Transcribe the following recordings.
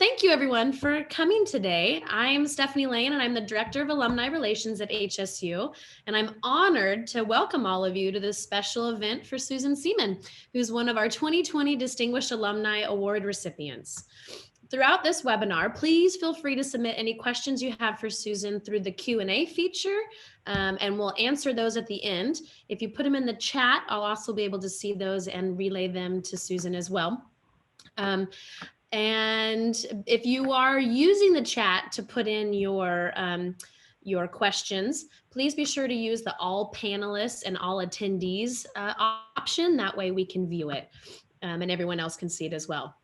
Thank you everyone for coming today. I'm Stephanie Lane and I'm the Director of Alumni Relations at HSU. And I'm honored to welcome all of you to this special event for Susan Seaman, who's one of our 2020 Distinguished Alumni Award recipients. Throughout this webinar, please feel free to submit any questions you have for Susan through the Q&A feature, and we'll answer those at the end. If you put them in the chat, I'll also be able to see those and relay them to Susan as well. And if you are using the chat to put in your questions, please be sure to use the all panelists and all attendees option. That way we can view it and everyone else can see it as well.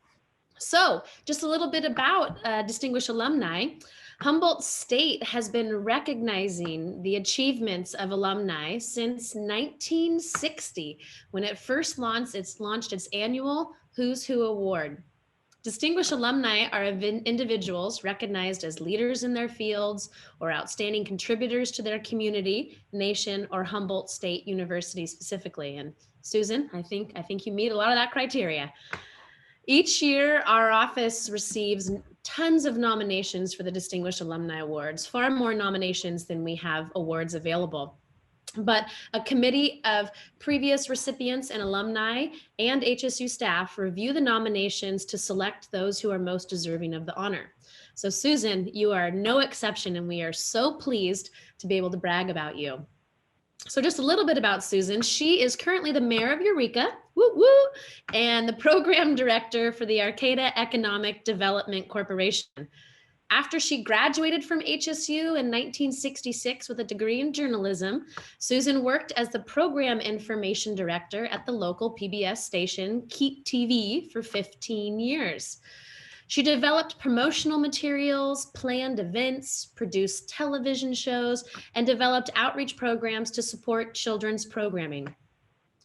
So just a little bit about Distinguished Alumni. Humboldt State has been recognizing the achievements of alumni since 1960, when it first launched its annual Who's Who Award. Distinguished alumni are individuals recognized as leaders in their fields or outstanding contributors to their community, nation, or Humboldt State University specifically. And Susan, I think you meet a lot of that criteria. Each year, our office receives tons of nominations for the Distinguished Alumni Awards, far more nominations than we have awards available. But a committee of previous recipients and alumni and HSU staff review the nominations to select those who are most deserving of the honor. So Susan, you are no exception, and we are so pleased to be able to brag about you. So just a little bit about Susan. She is currently the mayor of Eureka, woo woo, and the program director for the Arcata Economic Development Corporation. After she graduated from HSU in 1966 with a degree in journalism, Susan worked as the program information director at the local PBS station, Keep TV, for 15 years. She developed promotional materials, planned events, produced television shows, and developed outreach programs to support children's programming.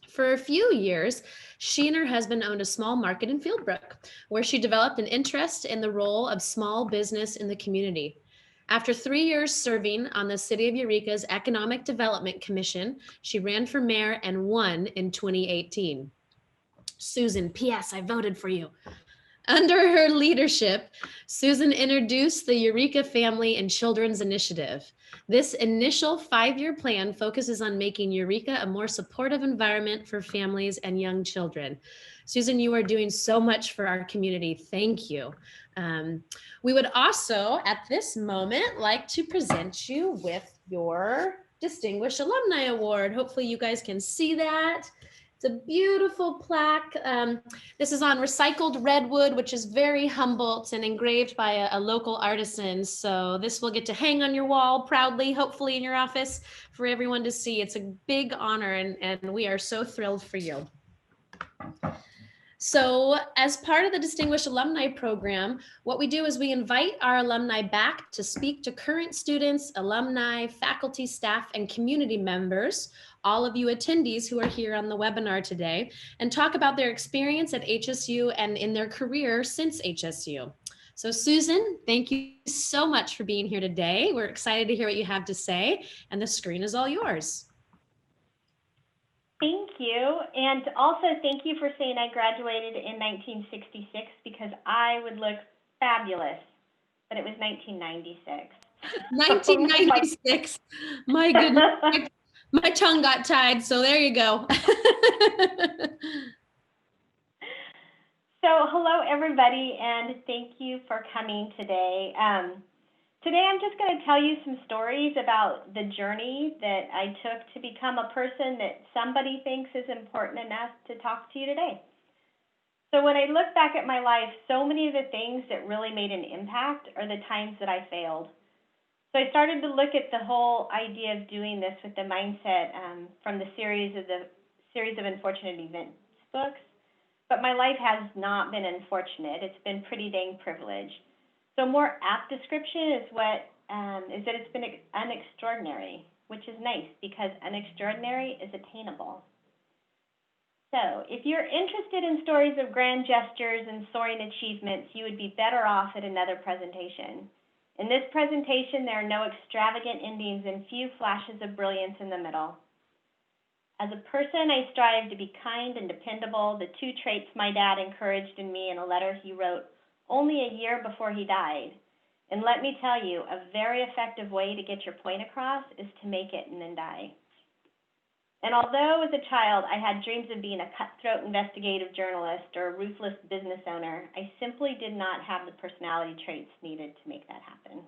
For a few years, she and her husband owned a small market in Fieldbrook, where she developed an interest in the role of small business in the community. After 3 years serving on the City of Eureka's Economic Development Commission, she ran for mayor and won in 2018. Susan, P.S., I voted for you. Under her leadership, Susan introduced the Eureka Family and Children's Initiative. This initial 5-year plan focuses on making Eureka a more supportive environment for families and young children. Susan, you are doing so much for our community. Thank you. We would also, at this moment, like to present you with your Distinguished Alumni Award. Hopefully you guys can see that. It's a beautiful plaque. This is on recycled redwood, which is very Humboldt and engraved by a local artisan. So this will get to hang on your wall proudly, hopefully in your office for everyone to see. It's a big honor, and we are so thrilled for you. So as part of the Distinguished Alumni Program, what we do is we invite our alumni back to speak to current students, alumni, faculty, staff, and community members, all of you attendees who are here on the webinar today, and talk about their experience at HSU and in their career since HSU. So Susan, thank you so much for being here today. We're excited to hear what you have to say, and the screen is all yours. Thank you. And also thank you for saying I graduated in 1966, because I would look fabulous, but it was 1996. 1996. My goodness. My tongue got tied, so there you go. So hello, everybody, and thank you for coming today. Today, I'm just going to tell you some stories about the journey that I took to become a person that somebody thinks is important enough to talk to you today. So when I look back at my life, so many of the things that really made an impact are the times that I failed. So I started to look at the whole idea of doing this with the mindset from the series of Unfortunate Events books. But my life has not been unfortunate. It's been pretty dang privileged. So a more apt description is is that it's been unextraordinary, which is nice because unextraordinary is attainable. So if you're interested in stories of grand gestures and soaring achievements, you would be better off at another presentation. In this presentation, there are no extravagant endings and few flashes of brilliance in the middle. As a person, I strive to be kind and dependable, the two traits my dad encouraged in me in a letter he wrote only a year before he died. And let me tell you, a very effective way to get your point across is to make it and then die. And although as a child I had dreams of being a cutthroat investigative journalist or a ruthless business owner, I simply did not have the personality traits needed to make that happen.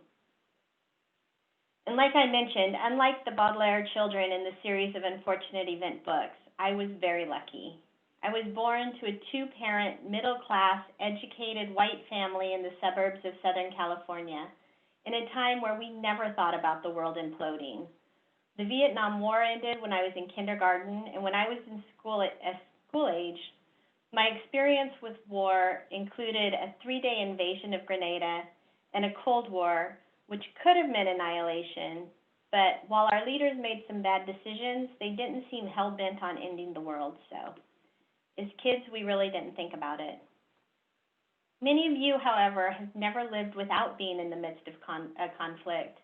And like I mentioned, unlike the Baudelaire children in the series of unfortunate event books, I was very lucky. I was born to a two-parent, middle-class, educated white family in the suburbs of Southern California in a time where we never thought about the world imploding. The Vietnam War ended when I was in kindergarten, and when I was in school at school age, my experience with war included a 3-day invasion of Grenada and a Cold War, which could have meant annihilation, but while our leaders made some bad decisions, they didn't seem hell-bent on ending the world, so as kids, we really didn't think about it. Many of you, however, have never lived without being in the midst of a conflict,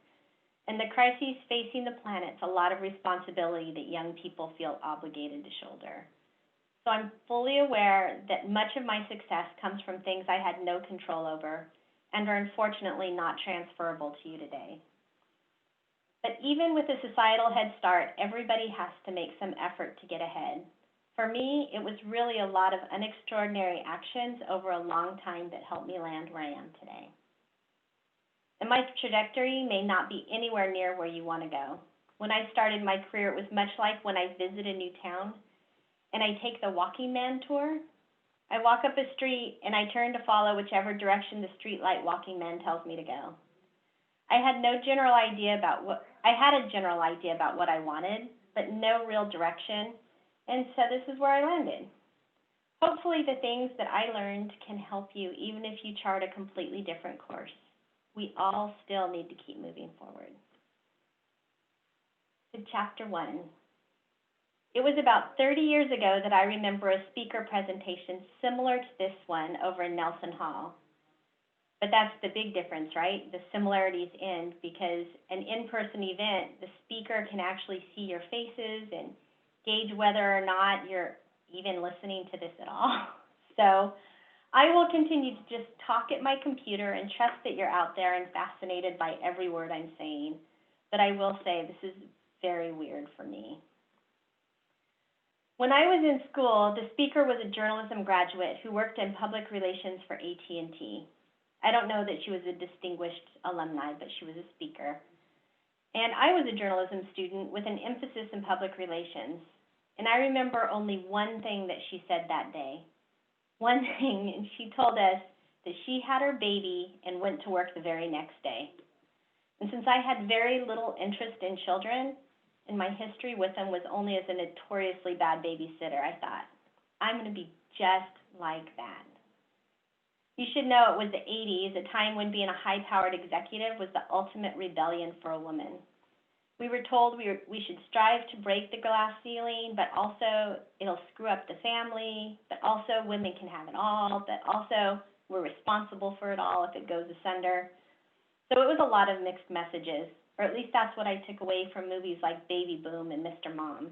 and the crises facing the planet's a lot of responsibility that young people feel obligated to shoulder. So I'm fully aware that much of my success comes from things I had no control over and are unfortunately not transferable to you today. But even with a societal head start, everybody has to make some effort to get ahead. For me, it was really a lot of unextraordinary actions over a long time that helped me land where I am today. And my trajectory may not be anywhere near where you want to go. When I started my career, it was much like when I visit a new town and I take the walking man tour. I walk up a street and I turn to follow whichever direction the streetlight walking man tells me to go. I had a general idea about what I wanted, but no real direction. And so this is where I landed. Hopefully the things that I learned can help you even if you chart a completely different course. We all still need to keep moving forward. To chapter 1. It was about 30 years ago that I remember a speaker presentation similar to this one over in Nelson Hall. But that's the big difference, right? The similarities end because an in-person event, the speaker can actually see your faces and gauge whether or not you're even listening to this at all. So I will continue to just talk at my computer and trust that you're out there and fascinated by every word I'm saying. But I will say this is very weird for me. When I was in school, the speaker was a journalism graduate who worked in public relations for AT&T. I don't know that she was a distinguished alumni, but she was a speaker. And I was a journalism student with an emphasis in public relations. And I remember only one thing that she said that day. One thing, and she told us that she had her baby and went to work the very next day. And since I had very little interest in children, and my history with them was only as a notoriously bad babysitter, I thought, I'm going to be just like that. You should know it was the 80s, a time when being a high-powered executive was the ultimate rebellion for a woman. We were told we should strive to break the glass ceiling, but also it'll screw up the family, but also women can have it all, but also we're responsible for it all if it goes asunder. So it was a lot of mixed messages, or at least that's what I took away from movies like Baby Boom and Mr. Mom.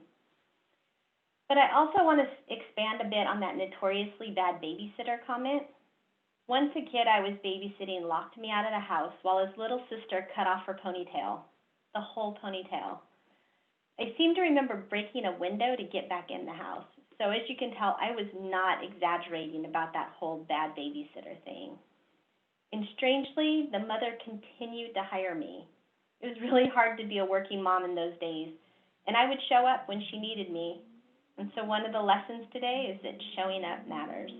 But I also want to expand a bit on that notoriously bad babysitter comment. Once a kid I was babysitting locked me out of the house while his little sister cut off her ponytail, the whole ponytail. I seem to remember breaking a window to get back in the house. So as you can tell, I was not exaggerating about that whole bad babysitter thing. And strangely, the mother continued to hire me. It was really hard to be a working mom in those days, and I would show up when she needed me. And so one of the lessons today is that showing up matters.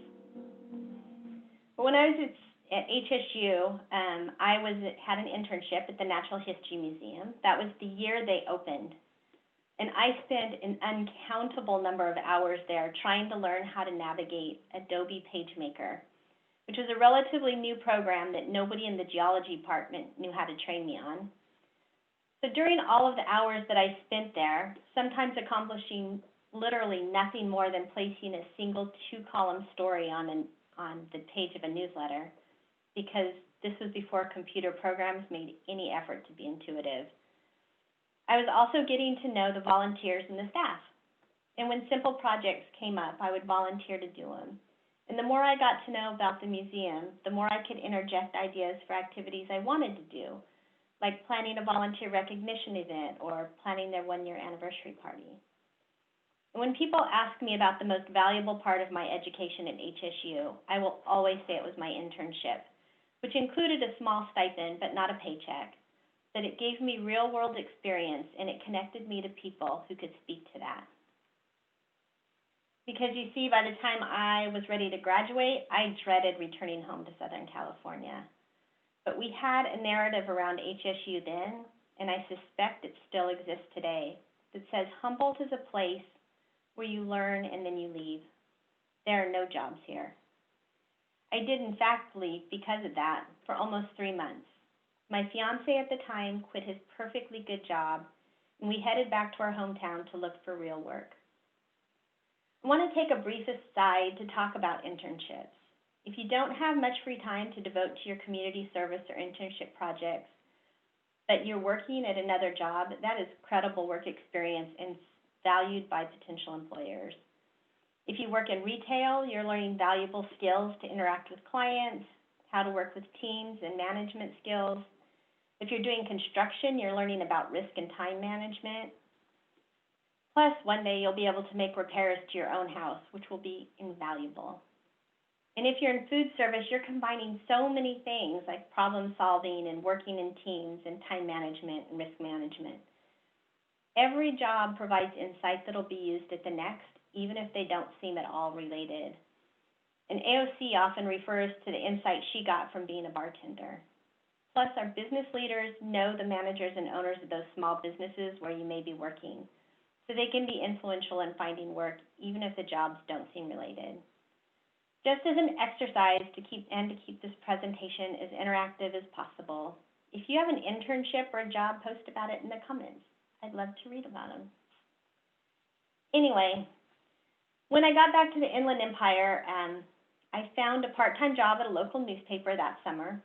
But when I was at HSU, I had an internship at the Natural History Museum. That was the year they opened. And I spent an uncountable number of hours there trying to learn how to navigate Adobe PageMaker, which was a relatively new program that nobody in the geology department knew how to train me on. So during all of the hours that I spent there, sometimes accomplishing literally nothing more than placing a single 2-column story on the page of a newsletter, because this was before computer programs made any effort to be intuitive. I was also getting to know the volunteers and the staff. And when simple projects came up, I would volunteer to do them. And the more I got to know about the museum, the more I could interject ideas for activities I wanted to do, like planning a volunteer recognition event or planning their 1-year anniversary party. And when people ask me about the most valuable part of my education at HSU, I will always say it was my internship, which included a small stipend but not a paycheck, that it gave me real-world experience and it connected me to people who could speak to that. Because you see, by the time I was ready to graduate, I dreaded returning home to Southern California. But we had a narrative around HSU then, and I suspect it still exists today, that says Humboldt is a place where you learn and then you leave. There are no jobs here. I did in fact leave because of that for almost 3 months. My fiance at the time quit his perfectly good job, and we headed back to our hometown to look for real work. I want to take a brief aside to talk about internships. If you don't have much free time to devote to your community service or internship projects, but you're working at another job, that is credible work experience and valued by potential employers. If you work in retail, you're learning valuable skills to interact with clients, how to work with teams and management skills. If you're doing construction, you're learning about risk and time management. Plus, one day you'll be able to make repairs to your own house, which will be invaluable. And if you're in food service, you're combining so many things like problem solving and working in teams and time management and risk management. Every job provides insight that'll be used at the next, even if they don't seem at all related. And AOC often refers to the insight she got from being a bartender. Plus, our business leaders know the managers and owners of those small businesses where you may be working, so they can be influential in finding work, even if the jobs don't seem related. Just as an exercise to keep this presentation as interactive as possible, if you have an internship or a job, post about it in the comments. I'd love to read about them. Anyway, when I got back to the Inland Empire, I found a part-time job at a local newspaper that summer.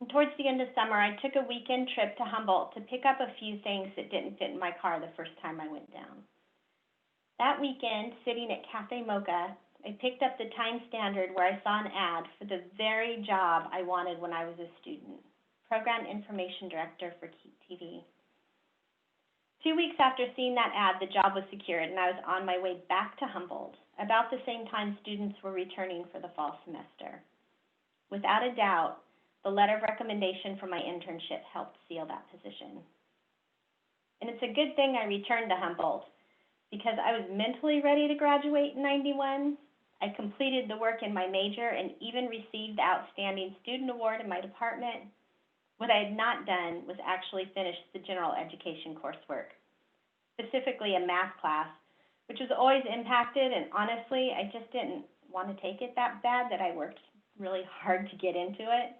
And towards the end of summer, I took a weekend trip to Humboldt to pick up a few things that didn't fit in my car the first time I went down. That weekend, sitting at Cafe Mocha, I picked up the Times-Standard where I saw an ad for the very job I wanted when I was a student, Program Information Director for TV. 2 weeks after seeing that ad, the job was secured, and I was on my way back to Humboldt, about the same time students were returning for the fall semester. Without a doubt, the letter of recommendation for my internship helped seal that position. And it's a good thing I returned to Humboldt, because I was mentally ready to graduate in '91. I completed the work in my major and even received the Outstanding Student Award in my department. What I had not done was actually finish the general education coursework, specifically a math class, which was always impacted, and honestly, I just didn't want to take it that bad that I worked really hard to get into it.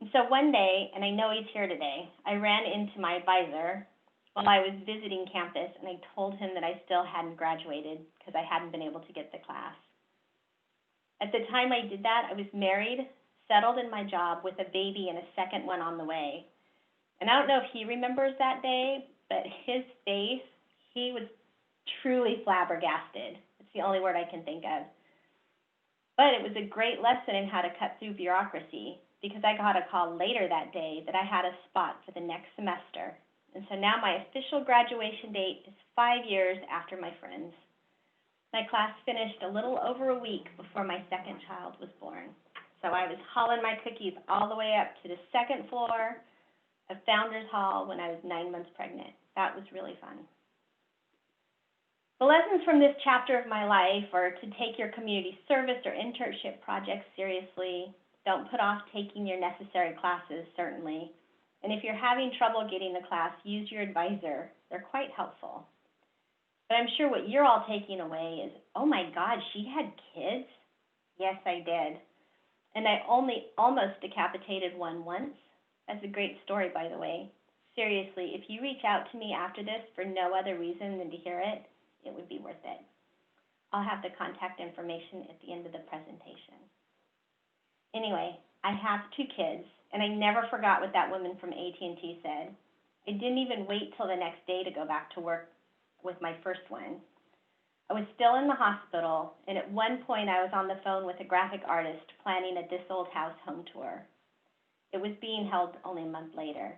And so one day, and I know he's here today, I ran into my advisor while I was visiting campus, and I told him that I still hadn't graduated because I hadn't been able to get the class. At the time I did that, I was married, settled in my job with a baby and a second one on the way. And I don't know if he remembers that day, but his face, he was truly flabbergasted. It's the only word I can think of. But it was a great lesson in how to cut through bureaucracy, because I got a call later that day that I had a spot for the next semester. And so now my official graduation date is 5 years after my friend's. My class finished a little over a week before my second child was born. So I was hauling my cookies all the way up to the second floor of Founders Hall when I was 9 months pregnant. That was really fun. The lessons from this chapter of my life are to take your community service or internship projects seriously. Don't put off taking your necessary classes, certainly. And if you're having trouble getting the class, use your advisor. They're quite helpful. But I'm sure what you're all taking away is, oh my God, she had kids? Yes, I did. And I only almost decapitated one once. That's a great story, by the way. Seriously, if you reach out to me after this for no other reason than to hear it, it would be worth it. I'll have the contact information at the end of the presentation. Anyway, I have 2 kids, and I never forgot what that woman from AT&T said. I didn't even wait till the next day to go back to work with my first one. I was still in the hospital, and at one point I was on the phone with a graphic artist planning a This Old House home tour. It was being held only a month later.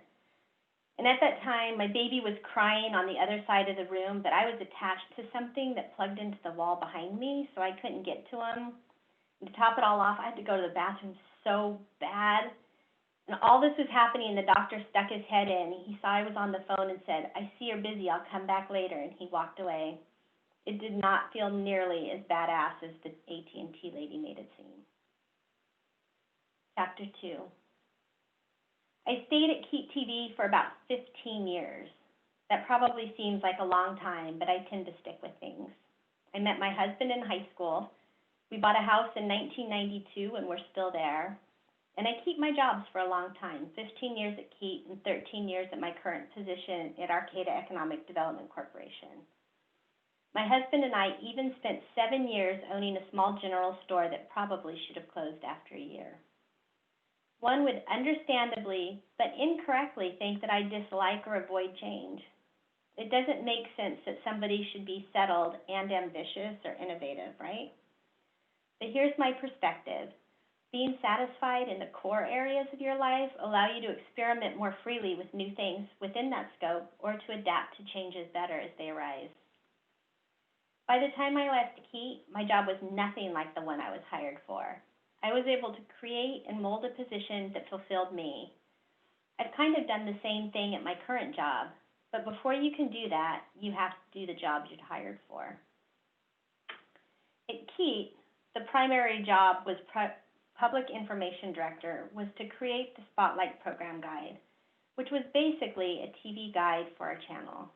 And at that time, my baby was crying on the other side of the room, but I was attached to something that plugged into the wall behind me, so I couldn't get to him. And to top it all off, I had to go to the bathroom so bad. And all this was happening, and the doctor stuck his head in. He saw I was on the phone and said, "I see you're busy, I'll come back later," and he walked away. It did not feel nearly as badass as the AT&T lady made it seem. Chapter 2. I stayed at Keat TV for about 15 years. That probably seems like a long time, but I tend to stick with things. I met my husband in high school. We bought a house in 1992, and we're still there. And I keep my jobs for a long time, 15 years at Keat and 13 years at my current position at Arcata Economic Development Corporation. My husband and I even spent 7 years owning a small general store that probably should have closed after a year. One would understandably, but incorrectly, think that I dislike or avoid change. It doesn't make sense that somebody should be settled and ambitious or innovative, right? But here's my perspective. Being satisfied in the core areas of your life allow you to experiment more freely with new things within that scope or to adapt to changes better as they arise. By the time I left Keat, my job was nothing like the one I was hired for. I was able to create and mold a position that fulfilled me. I've kind of done the same thing at my current job, but before you can do that, you have to do the job you're hired for. At Keat, the primary job was Public Information Director, was to create the Spotlight Program Guide, which was basically a TV guide for our channel.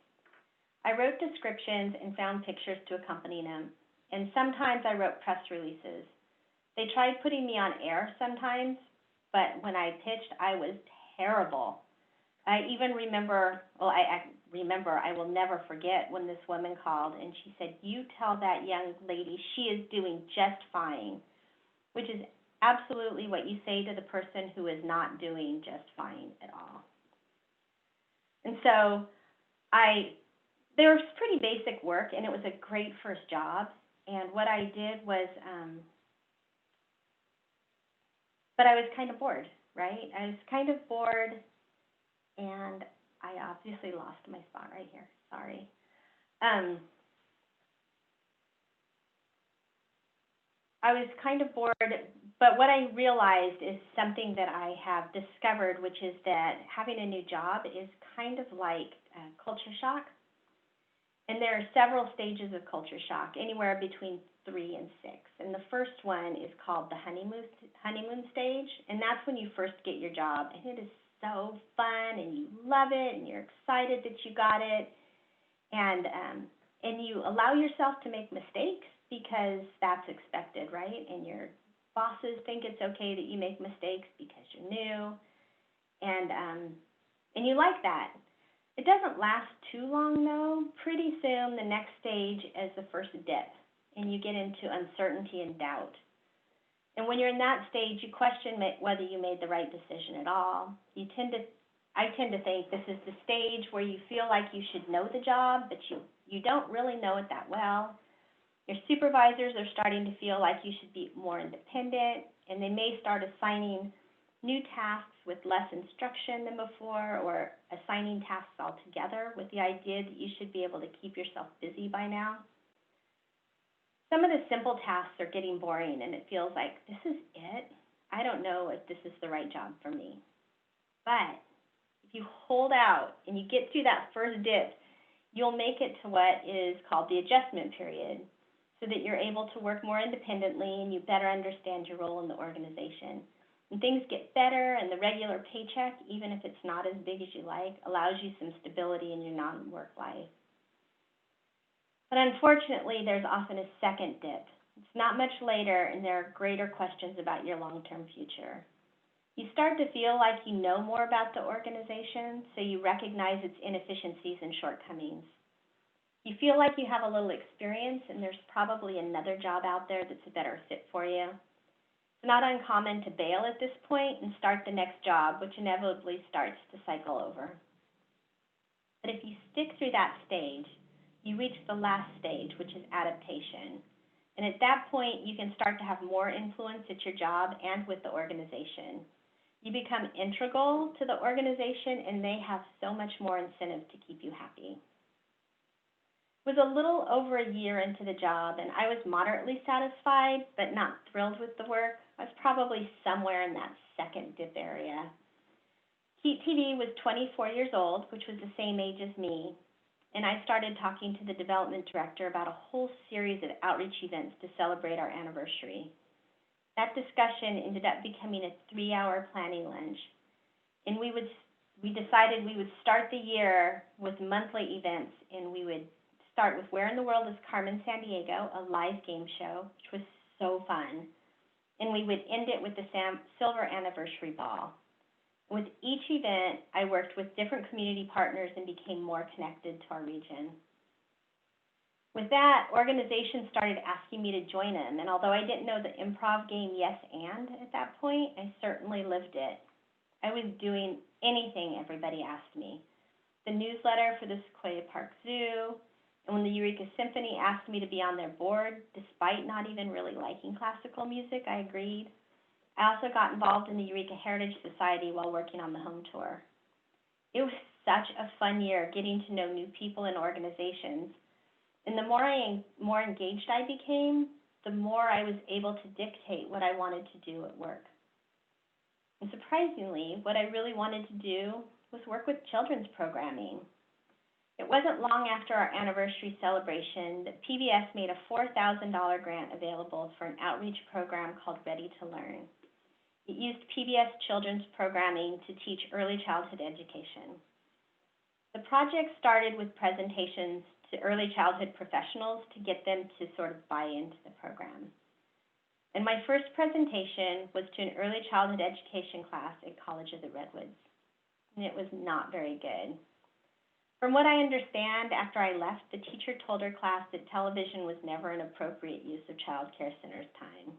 I wrote descriptions and found pictures to accompany them, and sometimes I wrote press releases. They tried putting me on air sometimes, but when I pitched, I was terrible. I even remember, I will never forget when this woman called and she said, "You tell that young lady she is doing just fine," which is absolutely what you say to the person who is not doing just fine at all. And so there was pretty basic work, and it was a great first job. And what I did was, but I was kind of bored, right? I was kind of bored, and I obviously lost my spot right here. Sorry. I was kind of bored, but what I realized is something that I have discovered, which is that having a new job is kind of like culture shock. And there are several stages of culture shock, anywhere between 3 and 6. And the first one is called the honeymoon stage, and that's when you first get your job, and it is so fun, and you love it, and you're excited that you got it, and you allow yourself to make mistakes because that's expected, right? And your bosses think it's okay that you make mistakes because you're new, and you like that. It doesn't last too long, though. Pretty soon, the next stage is the first dip, and you get into uncertainty and doubt. And when you're in that stage, you question whether you made the right decision at all. I tend to think this is the stage where you feel like you should know the job, but you don't really know it that well. Your supervisors are starting to feel like you should be more independent, and they may start assigning new tasks with less instruction than before, or assigning tasks altogether with the idea that you should be able to keep yourself busy by now. Some of the simple tasks are getting boring, and it feels like, this is it? I don't know if this is the right job for me. But if you hold out and you get through that first dip, you'll make it to what is called the adjustment period, so that you're able to work more independently and you better understand your role in the organization. And things get better, and the regular paycheck, even if it's not as big as you like, allows you some stability in your non-work life. But unfortunately, there's often a second dip. It's not much later, and there are greater questions about your long-term future. You start to feel like you know more about the organization, so you recognize its inefficiencies and shortcomings. You feel like you have a little experience, and there's probably another job out there that's a better fit for you. It's not uncommon to bail at this point and start the next job, which inevitably starts to cycle over. But if you stick through that stage, you reach the last stage, which is adaptation. And at that point, you can start to have more influence at your job and with the organization. You become integral to the organization, and they have so much more incentive to keep you happy. It was a little over a year into the job, and I was moderately satisfied, but not thrilled with the work. I was probably somewhere in that second dip area. Keat TV was 24 years old, which was the same age as me, and I started talking to the development director about a whole series of outreach events to celebrate our anniversary. That discussion ended up becoming a 3-hour planning lunch, and we decided we would start the year with monthly events, and we would start with Where in the World is Carmen Sandiego, a live game show, which was so fun, and we would end it with the Silver Anniversary Ball. With each event, I worked with different community partners and became more connected to our region. With that, organizations started asking me to join them, and although I didn't know the improv game Yes and at that point, I certainly lived it. I was doing anything everybody asked me. The newsletter for the Sequoia Park Zoo, and when the Eureka Symphony asked me to be on their board, despite not even really liking classical music, I agreed. I also got involved in the Eureka Heritage Society while working on the home tour. It was such a fun year getting to know new people and organizations. And the more engaged I became, the more I was able to dictate what I wanted to do at work. And surprisingly, what I really wanted to do was work with children's programming. It wasn't long after our anniversary celebration that PBS made a $4,000 grant available for an outreach program called Ready to Learn. It used PBS children's programming to teach early childhood education. The project started with presentations to early childhood professionals to get them to sort of buy into the program. And my first presentation was to an early childhood education class at College of the Redwoods, and it was not very good. From what I understand, after I left, the teacher told her class that television was never an appropriate use of child care centers' time.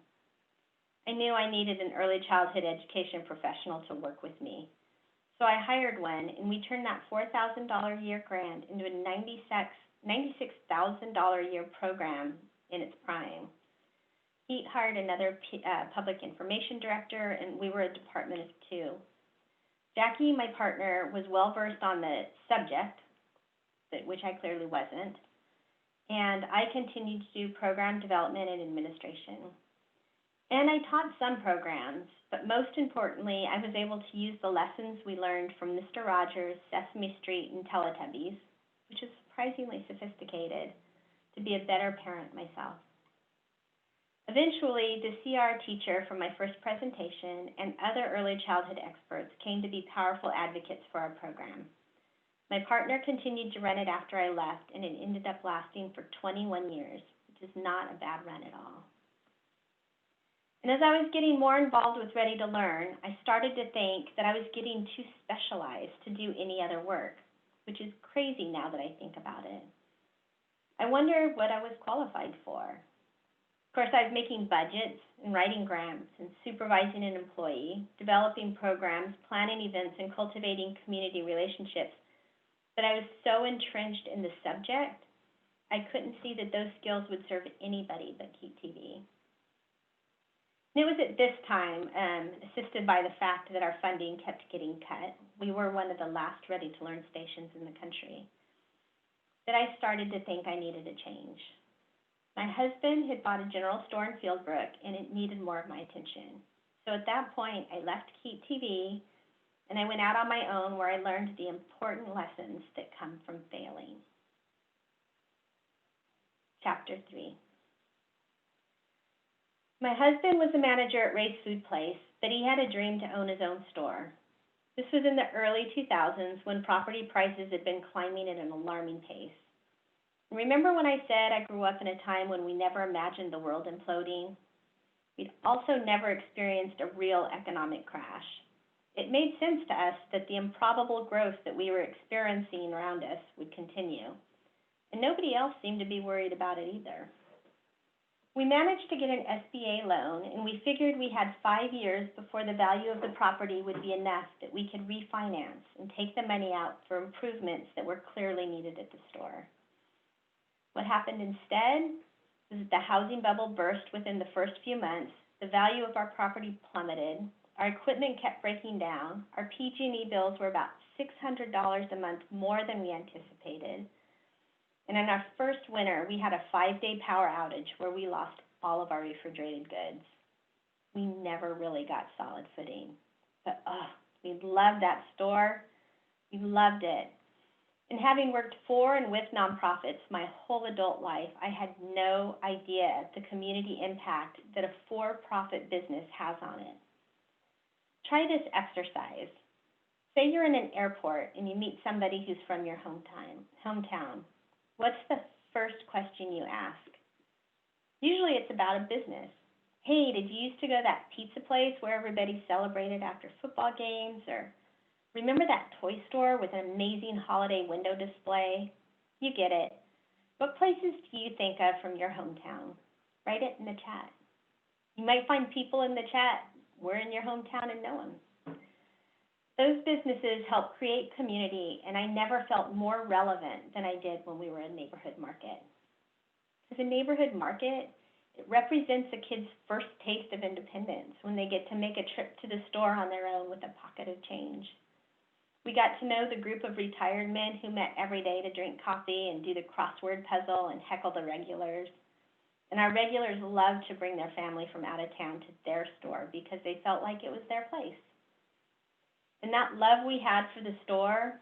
I knew I needed an early childhood education professional to work with me. So I hired one, and we turned that $4,000 a year grant into a $96,000 a year program in its prime. Keat hired another public information director, and we were a department of 2. Jackie, my partner, was well-versed on the subject, which I clearly wasn't, and I continued to do program development and administration. And I taught some programs, but most importantly, I was able to use the lessons we learned from Mr. Rogers, Sesame Street, and Teletubbies, which is surprisingly sophisticated, to be a better parent myself. Eventually, the CR teacher from my first presentation and other early childhood experts came to be powerful advocates for our program. My partner continued to run it after I left, and it ended up lasting for 21 years, which is not a bad run at all. And as I was getting more involved with Ready to Learn, I started to think that I was getting too specialized to do any other work, which is crazy now that I think about it. I wondered what I was qualified for. Of course, I was making budgets and writing grants and supervising an employee, developing programs, planning events, and cultivating community relationships. But I was so entrenched in the subject, I couldn't see that those skills would serve anybody but Keat TV. And it was at this time, assisted by the fact that our funding kept getting cut, we were one of the last Ready to Learn stations in the country, that I started to think I needed a change. My husband had bought a general store in Fieldbrook, and it needed more of my attention. So at that point, I left Keat TV, and I went out on my own, where I learned the important lessons that come from failing. Chapter 3. My husband was a manager at Ray's Food Place, but he had a dream to own his own store. This was in the early 2000s, when property prices had been climbing at an alarming pace. Remember when I said I grew up in a time when we never imagined the world imploding? We'd also never experienced a real economic crash. It made sense to us that the improbable growth that we were experiencing around us would continue, and nobody else seemed to be worried about it either. We managed to get an SBA loan, and we figured we had 5 years before the value of the property would be enough that we could refinance and take the money out for improvements that were clearly needed at the store. What happened instead was that the housing bubble burst within the first few months, the value of our property plummeted, our equipment kept breaking down, our PG&E bills were about $600 a month more than we anticipated, and in our first winter, we had a 5-day power outage where we lost all of our refrigerated goods. We never really got solid footing, but we loved that store. We loved it. And having worked for and with nonprofits my whole adult life, I had no idea the community impact that a for-profit business has on it. Try this exercise. Say you're in an airport and you meet somebody who's from your hometown. What's the first question you ask? Usually it's about a business. Hey, did you used to go to that pizza place where everybody celebrated after football games? Or remember that toy store with an amazing holiday window display? You get it. What places do you think of from your hometown? Write it in the chat. You might find people in the chat, we're in your hometown and know them. Those businesses help create community, and I never felt more relevant than I did when we were in neighborhood market. Because a neighborhood market, it represents a kid's first taste of independence when they get to make a trip to the store on their own with a pocket of change. We got to know the group of retired men who met every day to drink coffee and do the crossword puzzle and heckle the regulars. And our regulars loved to bring their family from out of town to their store because they felt like it was their place. And that love we had for the store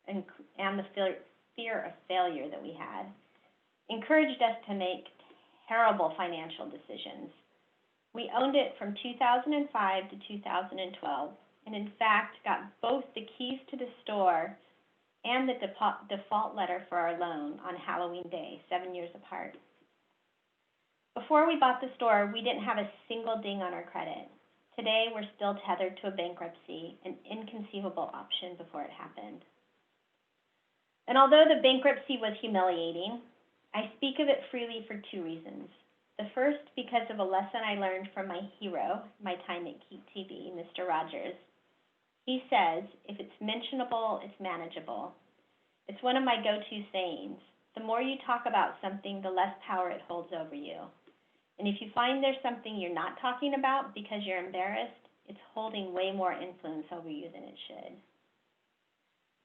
and the fear of failure that we had encouraged us to make terrible financial decisions. We owned it from 2005 to 2012, and in fact got both the keys to the store and the default letter for our loan on Halloween Day, 7 years apart. Before we bought the store, we didn't have a single ding on our credit. Today, we're still tethered to a bankruptcy, an inconceivable option before it happened. And although the bankruptcy was humiliating, I speak of it freely for 2 reasons. The first, because of a lesson I learned from my hero, my time at Keep TV, Mr. Rogers. He says, if it's mentionable, it's manageable. It's one of my go-to sayings. The more you talk about something, the less power it holds over you. And if you find there's something you're not talking about because you're embarrassed, it's holding way more influence over you than it should.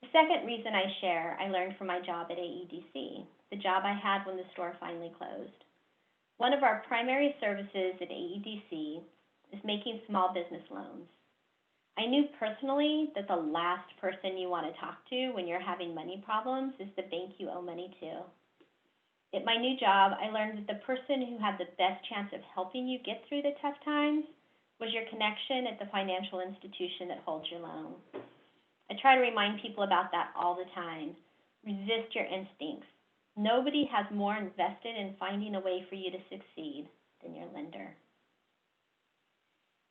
The second reason I share, I learned from my job at AEDC, the job I had when the store finally closed. One of our primary services at AEDC is making small business loans. I knew personally that the last person you want to talk to when you're having money problems is the bank you owe money to. At my new job, I learned that the person who had the best chance of helping you get through the tough times was your connection at the financial institution that holds your loan. I try to remind people about that all the time. Resist your instincts. Nobody has more invested in finding a way for you to succeed than your lender.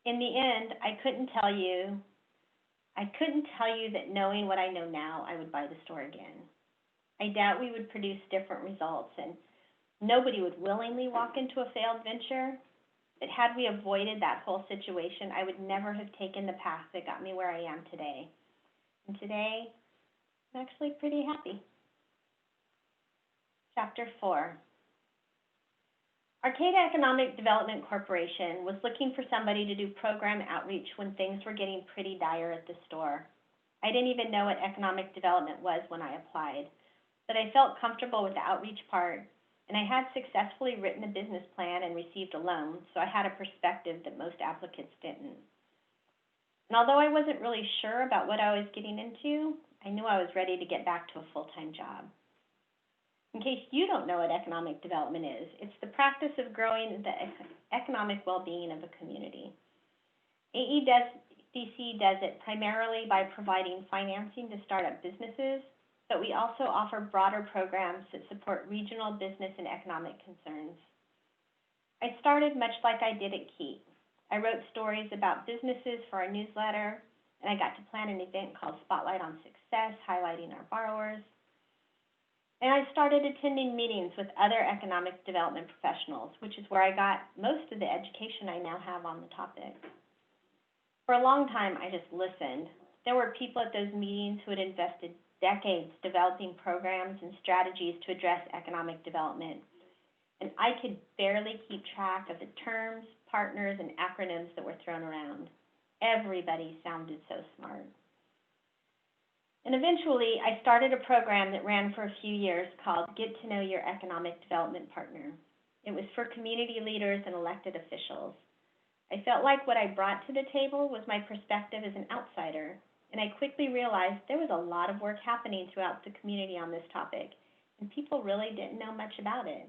In the end, I couldn't tell you that knowing what I know now, I would buy the store again. I doubt we would produce different results, and nobody would willingly walk into a failed venture. But had we avoided that whole situation, I would never have taken the path that got me where I am today. And today, I'm actually pretty happy. Chapter 4. Arcata Economic Development Corporation was looking for somebody to do program outreach when things were getting pretty dire at the store. I didn't even know what economic development was when I applied, but I felt comfortable with the outreach part, and I had successfully written a business plan and received a loan, so I had a perspective that most applicants didn't. And although I wasn't really sure about what I was getting into, I knew I was ready to get back to a full-time job. In case you don't know what economic development is, it's the practice of growing the economic well-being of a community. AEDC does it primarily by providing financing to start-up businesses, but we also offer broader programs that support regional business and economic concerns. I started much like I did at Keep. I wrote stories about businesses for our newsletter, and I got to plan an event called Spotlight on Success, highlighting our borrowers. And I started attending meetings with other economic development professionals, which is where I got most of the education I now have on the topic. For a long time, I just listened. There were people at those meetings who had invested decades developing programs and strategies to address economic development, and I could barely keep track of the terms, partners, and acronyms that were thrown around. Everybody sounded so smart. And eventually, I started a program that ran for a few years called Get to Know Your Economic Development Partner. It was for community leaders and elected officials. I felt like what I brought to the table was my perspective as an outsider, and I quickly realized there was a lot of work happening throughout the community on this topic, and people really didn't know much about it.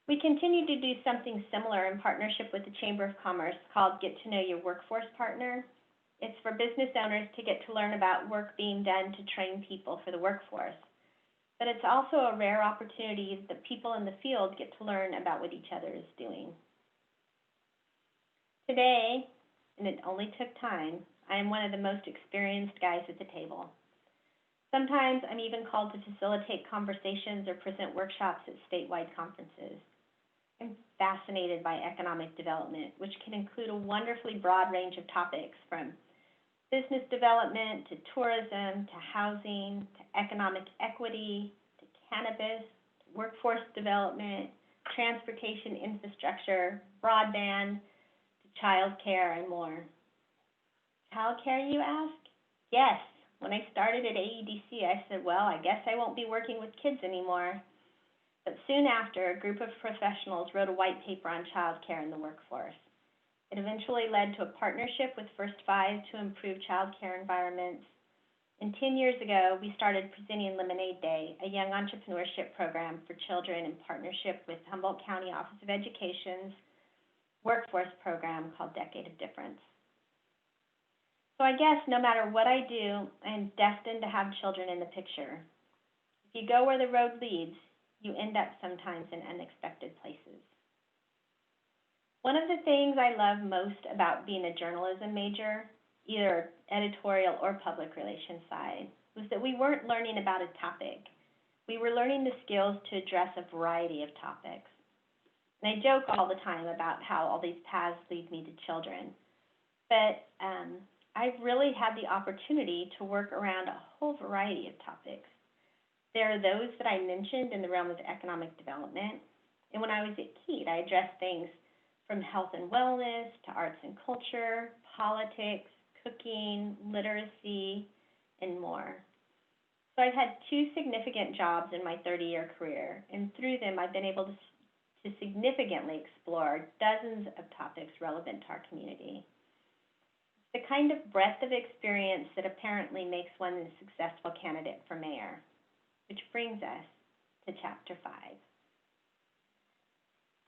We continue to do something similar in partnership with the Chamber of Commerce called Get to Know Your Workforce Partner. It's for business owners to get to learn about work being done to train people for the workforce. But it's also a rare opportunity that people in the field get to learn about what each other is doing. Today, and it only took time, I am one of the most experienced guys at the table. Sometimes I'm even called to facilitate conversations or present workshops at statewide conferences. I'm fascinated by economic development, which can include a wonderfully broad range of topics from business development to tourism to housing to economic equity to cannabis, to workforce development, transportation infrastructure, broadband, to child care, and more. Child care, you ask? Yes. When I started at AEDC, I said, well, I guess I won't be working with kids anymore. But soon after, a group of professionals wrote a white paper on child care in the workforce. It eventually led to a partnership with First Five to improve child care environments. And 10 years ago, we started presenting Lemonade Day, a young entrepreneurship program for children in partnership with Humboldt County Office of Education's workforce program called Decade of Difference. So I guess no matter what I do, I am destined to have children in the picture. If you go where the road leads, you end up sometimes in unexpected places. One of the things I love most about being a journalism major, either editorial or public relations side, was that we weren't learning about a topic. We were learning the skills to address a variety of topics. And I joke all the time about how all these paths lead me to children. But I've really had the opportunity to work around a whole variety of topics. There are those that I mentioned in the realm of economic development. And when I was at KEAT, I addressed things from health and wellness to arts and culture, politics, cooking, literacy, and more. So I've had two significant jobs in my 30-year career, and through them I've been able to significantly explore dozens of topics relevant to our community. It's the kind of breadth of experience that apparently makes one a successful candidate for mayor, which brings us to Chapter 5.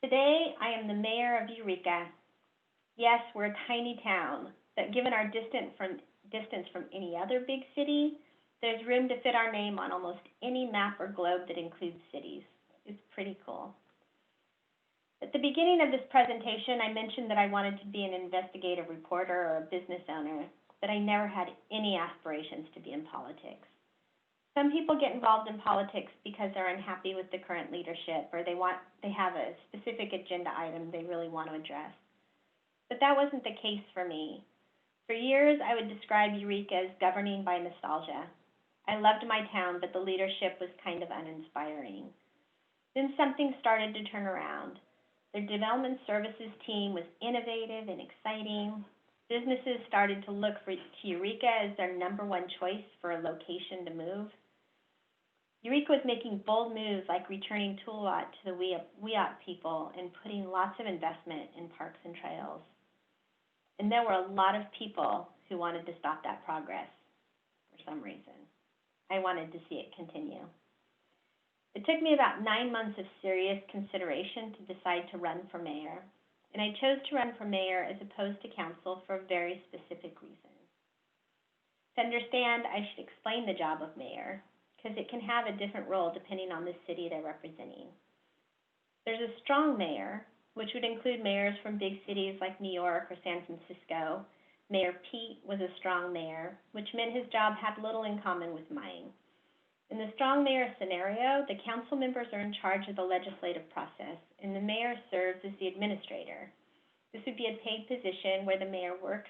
Today, I am the mayor of Eureka. Yes, we're a tiny town, but given our distance from any other big city, there's room to fit our name on almost any map or globe that includes cities. It's pretty cool. At the beginning of this presentation, I mentioned that I wanted to be an investigative reporter or a business owner, but I never had any aspirations to be in politics. Some people get involved in politics because they're unhappy with the current leadership, or they have a specific agenda item they really want to address. But that wasn't the case for me. For years, I would describe Eureka as governing by nostalgia. I loved my town, but the leadership was kind of uninspiring. Then something started to turn around. Their development services team was innovative and exciting. Businesses started to look to Eureka as their #1 choice for a location to move. Eureka was making bold moves like returning Toolot to the Wiyot people and putting lots of investment in parks and trails. And there were a lot of people who wanted to stop that progress for some reason. I wanted to see it continue. It took me about 9 months of serious consideration to decide to run for mayor, and I chose to run for mayor as opposed to council for a very specific reason. To understand, I should explain the job of mayor, because it can have a different role depending on the city they're representing. There's a strong mayor, which would include mayors from big cities like New York or San Francisco. Mayor Pete was a strong mayor, which meant his job had little in common with mine. In the strong mayor scenario, the council members are in charge of the legislative process, and the mayor serves as the administrator. This would be a paid position where the mayor works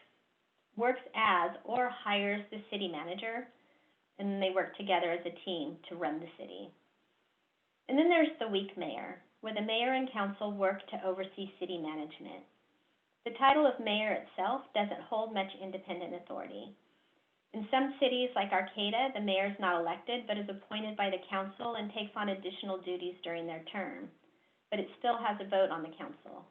as or hires the city manager, and they work together as a team to run the city. And then there's the weak mayor, where the mayor and council work to oversee city management. The title of mayor itself doesn't hold much independent authority. In some cities like Arcata, the mayor is not elected but is appointed by the council and takes on additional duties during their term, but it still has a vote on the council.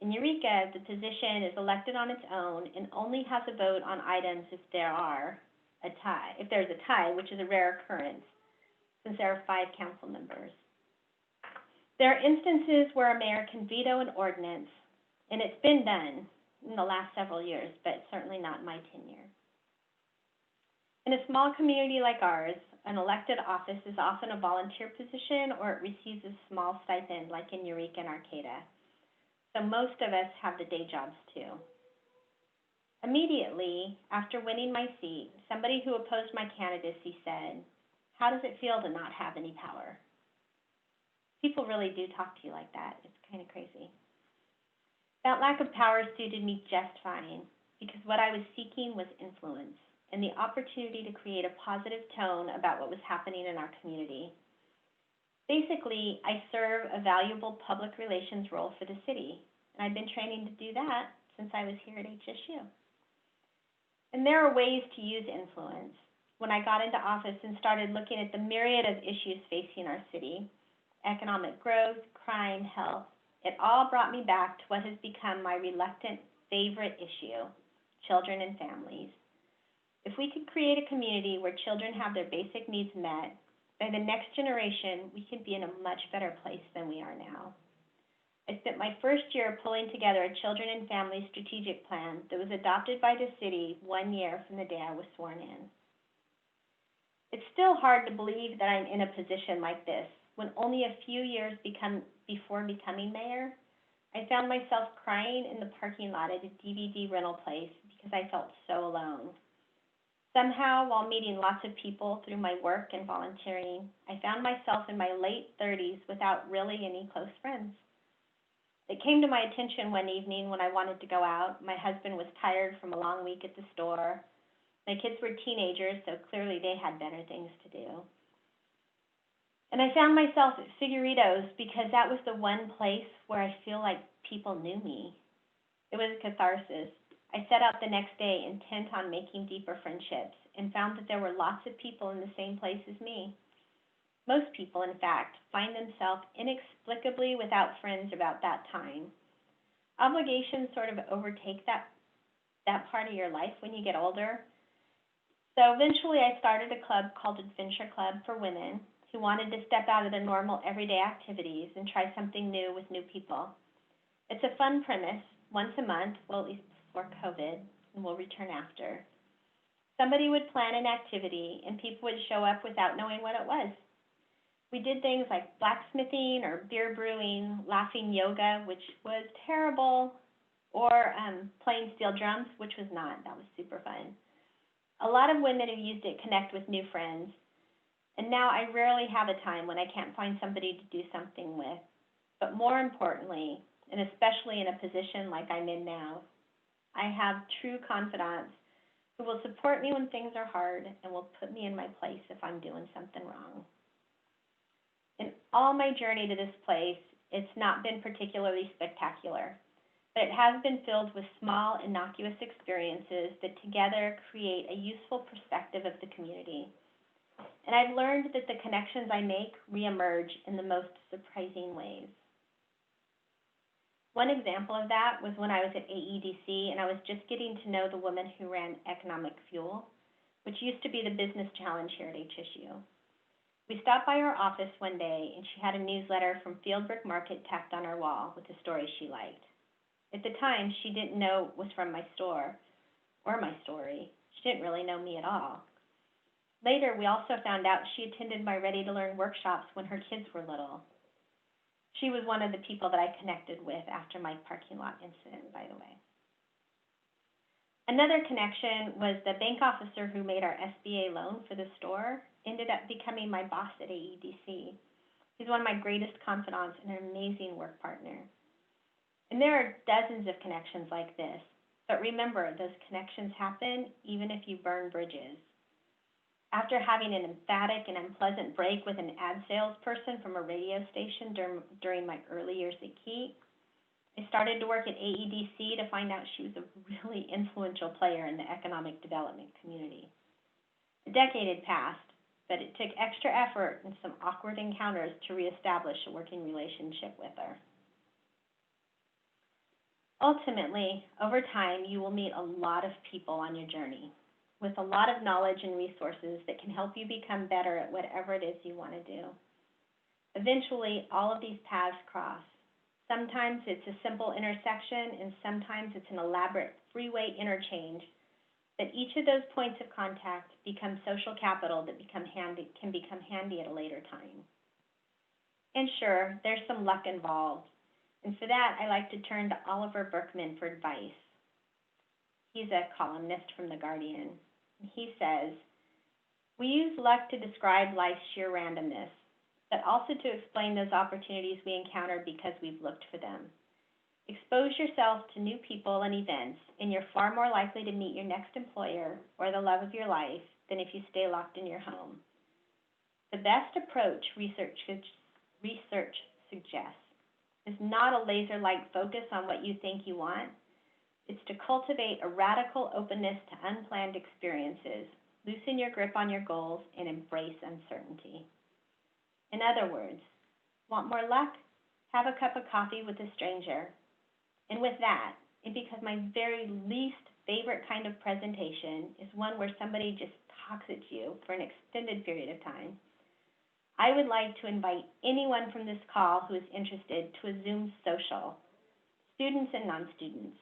In Eureka, the position is elected on its own and only has a vote on items if there's a tie, which is a rare occurrence, since there are 5 council members. There are instances where a mayor can veto an ordinance, and it's been done in the last several years, but certainly not in my tenure. In a small community like ours, an elected office is often a volunteer position or it receives a small stipend like in Eureka and Arcata. So most of us have the day jobs too. Immediately after winning my seat, somebody who opposed my candidacy said, "How does it feel to not have any power?" People really do talk to you like that. It's kind of crazy. That lack of power suited me just fine because what I was seeking was influence and the opportunity to create a positive tone about what was happening in our community. Basically, I serve a valuable public relations role for the city, and I've been training to do that since I was here at HSU. And there are ways to use influence. When I got into office and started looking at the myriad of issues facing our city, economic growth, crime, health, it all brought me back to what has become my reluctant favorite issue, children and families. If we could create a community where children have their basic needs met, by the next generation, we could be in a much better place than we are now. I spent my first year pulling together a children and family strategic plan that was adopted by the city 1 year from the day I was sworn in. It's still hard to believe that I'm in a position like this when only a few years before becoming mayor, I found myself crying in the parking lot at a DVD rental place because I felt so alone. Somehow, while meeting lots of people through my work and volunteering, I found myself in my late 30s without really any close friends. It came to my attention one evening when I wanted to go out. My husband was tired from a long week at the store. My kids were teenagers, so clearly they had better things to do. And I found myself at Figuritos because that was the one place where I feel like people knew me. It was a catharsis. I set out the next day intent on making deeper friendships and found that there were lots of people in the same place as me. Most people, in fact, find themselves inexplicably without friends about that time. Obligations sort of overtake that part of your life when you get older. So eventually I started a club called Adventure Club for women who wanted to step out of their normal everyday activities and try something new with new people. It's a fun premise, once a month, well, at least before COVID, and we'll return after. Somebody would plan an activity, and people would show up without knowing what it was. We did things like blacksmithing or beer brewing, laughing yoga, which was terrible, or playing steel drums, which was not. That was super fun. A lot of women have used it to connect with new friends, and now I rarely have a time when I can't find somebody to do something with. But more importantly, and especially in a position like I'm in now, I have true confidants who will support me when things are hard and will put me in my place if I'm doing something wrong. In all my journey to this place, it's not been particularly spectacular, but it has been filled with small, innocuous experiences that together create a useful perspective of the community. And I've learned that the connections I make reemerge in the most surprising ways. One example of that was when I was at AEDC and I was just getting to know the woman who ran Economic Fuel, which used to be the business challenge here at HSU. We stopped by her office one day and she had a newsletter from Fieldbrook Market tacked on her wall with a story she liked. At the time, she didn't know it was from my store or my story. She didn't really know me at all. Later, we also found out she attended my Ready to Learn workshops when her kids were little. She was one of the people that I connected with after my parking lot incident, by the way. Another connection was the bank officer who made our SBA loan for the store ended up becoming my boss at AEDC. He's one of my greatest confidants and an amazing work partner. And there are dozens of connections like this. But remember, those connections happen even if you burn bridges. After having an emphatic and unpleasant break with an ad salesperson from a radio station during my early years at Keat, I started to work at AEDC to find out she was a really influential player in the economic development community. A decade had passed, but it took extra effort and some awkward encounters to reestablish a working relationship with her. Ultimately, over time, you will meet a lot of people on your journey with a lot of knowledge and resources that can help you become better at whatever it is you want to do. Eventually, all of these paths cross. Sometimes it's a simple intersection, and sometimes it's an elaborate freeway interchange. But each of those points of contact becomes social capital that can become handy at a later time. And sure, there's some luck involved. And for that, I like to turn to Oliver Burkeman for advice. He's a columnist from The Guardian. He says, "We use luck to describe life's sheer randomness, but also to explain those opportunities we encounter because we've looked for them. Expose yourself to new people and events, and you're far more likely to meet your next employer or the love of your life than if you stay locked in your home. The best approach, research suggests, is not a laser-like focus on what you think you want. It's to cultivate a radical openness to unplanned experiences, loosen your grip on your goals, and embrace uncertainty." In other words, want more luck? Have a cup of coffee with a stranger. And with that, and because my very least favorite kind of presentation is one where somebody just talks at you for an extended period of time, I would like to invite anyone from this call who is interested to a Zoom social, students and non-students.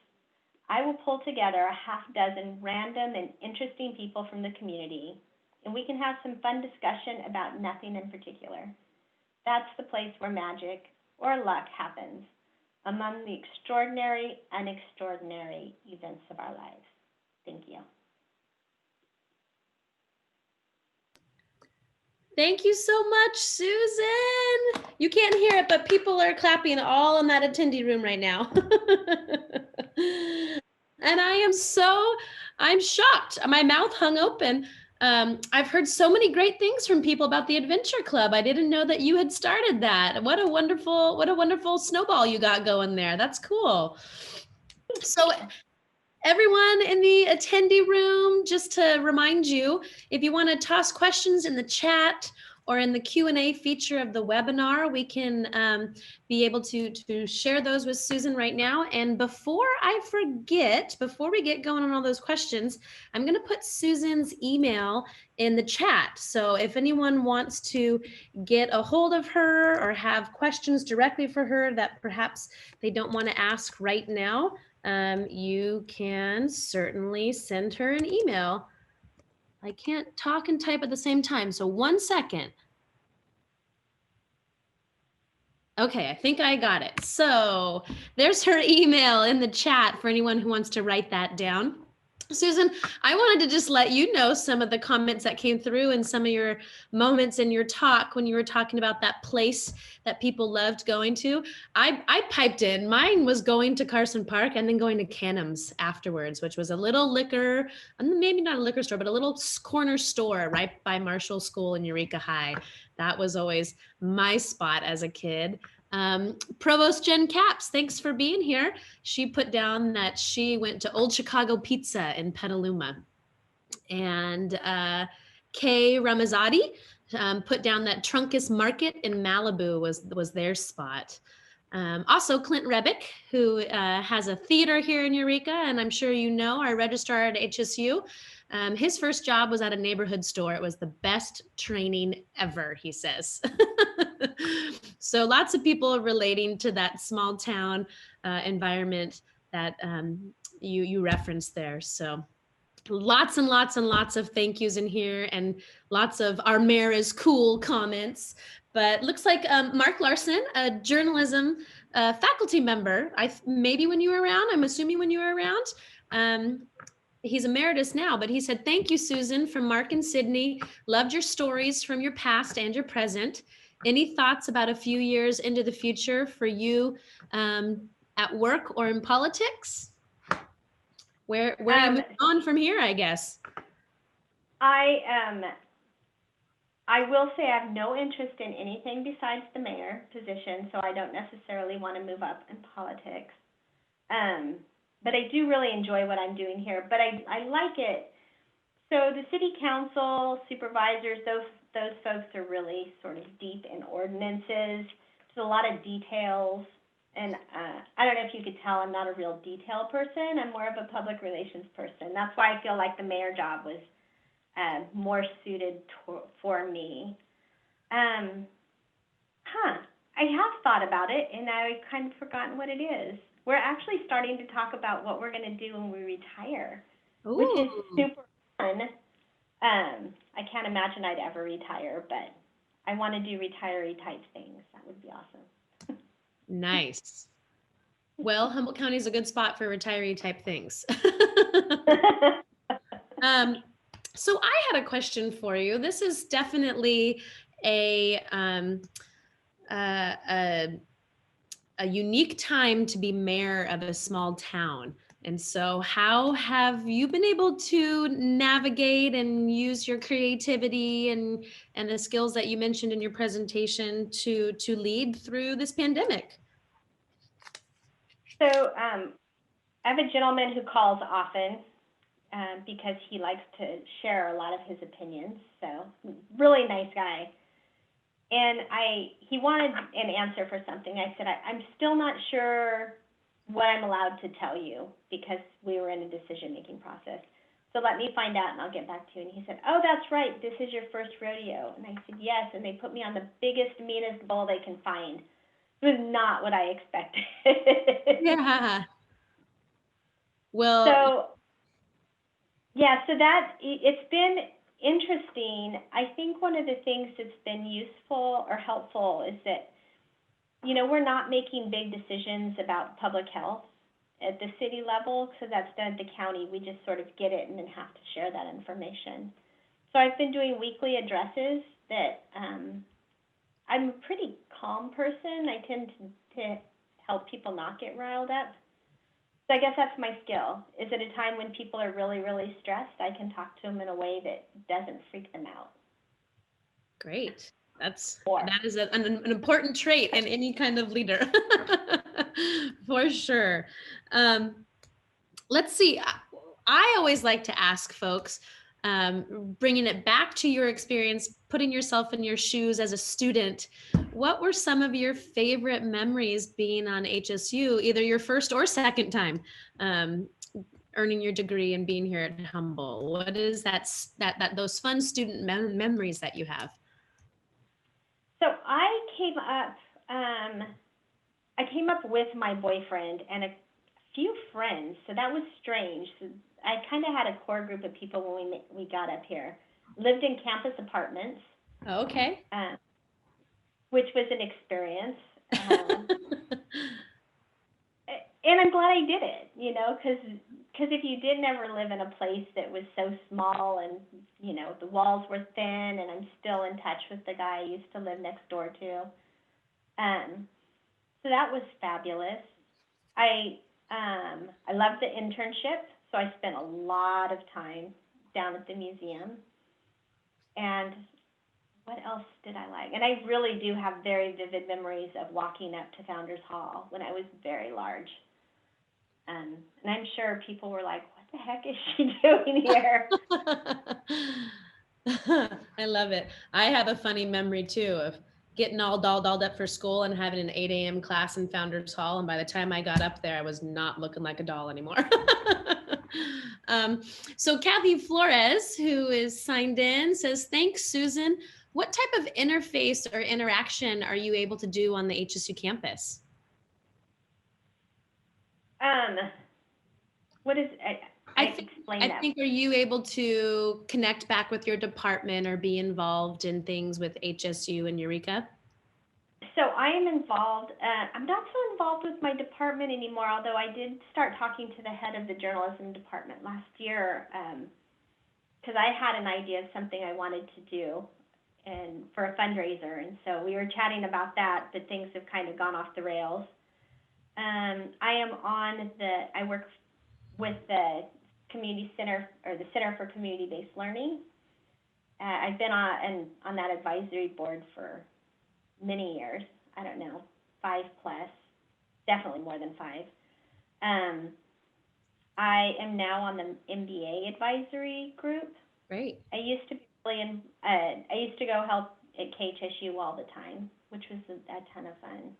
I will pull together a half dozen random and interesting people from the community, and we can have some fun discussion about nothing in particular. That's the place where magic or luck happens among the extraordinary, unextraordinary events of our lives. Thank you. Thank you so much, Susan. You can't hear it, but people are clapping all in that attendee room right now. And I'm shocked. My mouth hung open. I've heard so many great things from people about the Adventure Club. I didn't know that you had started that. What a wonderful snowball you got going there. That's cool. So everyone in the attendee room, just to remind you, if you want to toss questions in the chat or in the Q&A feature of the webinar, we can be able to share those with Susan right now. And before I forget, before we get going on all those questions, I'm going to put Susan's email in the chat. So if anyone wants to get a hold of her or have questions directly for her that perhaps they don't want to ask right now, you can certainly send her an email. I can't talk and type at the same time, so 1 second. Okay, I think I got it. So there's her email in the chat for anyone who wants to write that down. Susan, I wanted to just let you know some of the comments that came through and some of your moments in your talk when you were talking about that place that people loved going to. I piped in. Mine was going to Carson Park and then going to Canham's afterwards, which was a little liquor, maybe not a liquor store, but a little corner store right by Marshall School in Eureka High. That was always my spot as a kid. Provost Jen Capps, thanks for being here. She put down that she went to Old Chicago Pizza in Petaluma. And Kay Ramazzotti put down that Trunkus Market in Malibu was their spot. Also, Clint Rebick, who has a theater here in Eureka, and I'm sure you know, our registrar at HSU. His first job was at a neighborhood store. It was the best training ever, he says. So lots of people relating to that small town environment that you referenced there. So lots and lots and lots of thank yous in here and lots of our mayor is cool comments. But looks like Mark Larson, a journalism faculty member, maybe when you were around, I'm assuming when you were around, he's emeritus now, but he said, "Thank you, Susan, from Mark and Sydney. Loved your stories from your past and your present. Any thoughts about a few years into the future for you at work or in politics?" Where are you moving on from here, I guess? I am I will say I have no interest in anything besides the mayor position, so I don't necessarily want to move up in politics. Um, but I do really enjoy what I'm doing here. But I like it. So the city council supervisors, those folks are really sort of deep in ordinances. There's a lot of details. And I don't know if you could tell, I'm not a real detail person. I'm more of a public relations person. That's why I feel like the mayor job was more suited for me. Um, I have thought about it, and I've kind of forgotten what it is. We're actually starting to talk about what we're going to do when we retire, which is Ooh, super fun. I can't imagine I'd ever retire, but I want to do retiree type things. That would be awesome. nice. Well, Humboldt County is a good spot for retiree type things. um, so I had a question for you. This is definitely a uh, a, a unique time to be mayor of a small town. And so, how have you been able to navigate and use your creativity and the skills that you mentioned in your presentation to lead through this pandemic? So I have a gentleman who calls often because he likes to share a lot of his opinions. So really nice guy. And he wanted an answer for something. I said, I'm still not sure what I'm allowed to tell you because we were in a decision-making process. So let me find out and I'll get back to you. And he said, oh, that's right. This is your first rodeo. And I said, yes. And they put me on the biggest, meanest bull they can find. It was not what I expected. Yeah. Well, So, yeah, so it's been interesting. I think one of the things that's been useful or helpful is that, we're not making big decisions about public health at the city level, so that's done at the county. We just sort of get it and then have to share that information. So I've been doing weekly addresses that I'm a pretty calm person. I tend to help people not get riled up. So I guess that's my skill. Is at a time when people are really, really stressed, I can talk to them in a way that doesn't freak them out. great. Or That is an important trait in any kind of leader, for sure. Let's see. I always like to ask folks, bringing it back to your experience, putting yourself in your shoes as a student. What were some of your favorite memories being on HSU, either your first or second time earning your degree and being here at Humboldt? What is that those fun student memories that you have? so I came up with my boyfriend and a few friends, so that was strange. So I kind of had a core group of people when we got up here. Lived in campus apartments, Okay. which was an experience. And I'm glad I did it, because if you didn't ever live in a place that was so small and, the walls were thin, and I'm still in touch with the guy I used to live next door to. So that was fabulous. I loved the internship, so I spent a lot of time down at the museum. And what else did I like? And I really do have very vivid memories of walking up to Founders Hall when I was very large. And I'm sure people were like, what the heck is she doing here? I love it. I have a funny memory too of getting all dolled up for school and having an 8 a.m. class in Founders Hall. And by the time I got up there, I was not looking like a doll anymore. So Kathy Flores, who is signed in, says, thanks, Susan. What type of interface or interaction are you able to do on the HSU campus? What is I explain that. think, are you able to connect back with your department or be involved in things with HSU and Eureka? So I am involved. I'm not so involved with my department anymore, although I did start talking to the head of the journalism department last year because I had an idea of something I wanted to do and for a fundraiser, and so we were chatting about that, but things have kind of gone off the rails. I work with the Community Center, or the Center for Community-Based Learning, I've been on that advisory board for many years. I don't know, 5 plus, definitely more than 5. Um, I am now on the MBA advisory group. Great. I used to be really I used to go help at KHSU all the time, which was a ton of fun.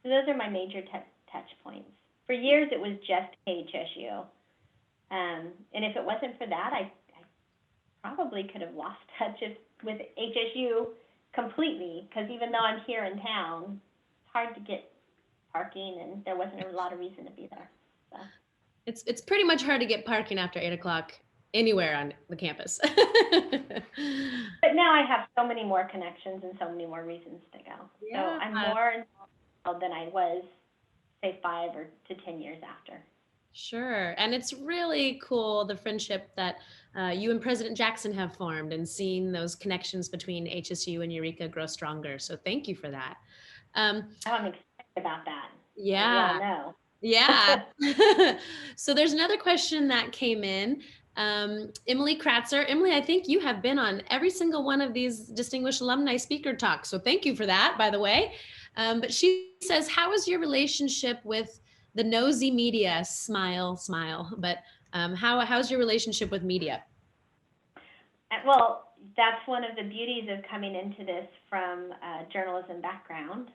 So those are my major touch points. For years, it was just KHSU. And if it wasn't for that, I probably could have lost touch with HSU completely, because even though I'm here in town, it's hard to get parking, and there wasn't a lot of reason to be there. So. It's pretty much hard to get parking after 8 o'clock anywhere on the campus. But now I have so many more connections and so many more reasons to go. So Yeah. I'm more involved than I was, say, 5 to 10 years after. Sure. And it's really cool, the friendship that you and President Jackson have formed, and seeing those connections between HSU and Eureka grow stronger. So thank you for that. I'm excited about that. Yeah. We all know. Yeah. So there's another question that came in. Emily Kratzer. Emily, I think you have been on every single one of these Distinguished Alumni Speaker Talks. So thank you for that, by the way. But she says, how is your relationship with the nosy media? Smile, smile. But how's your relationship with media? Well, that's one of the beauties of coming into this from a journalism background.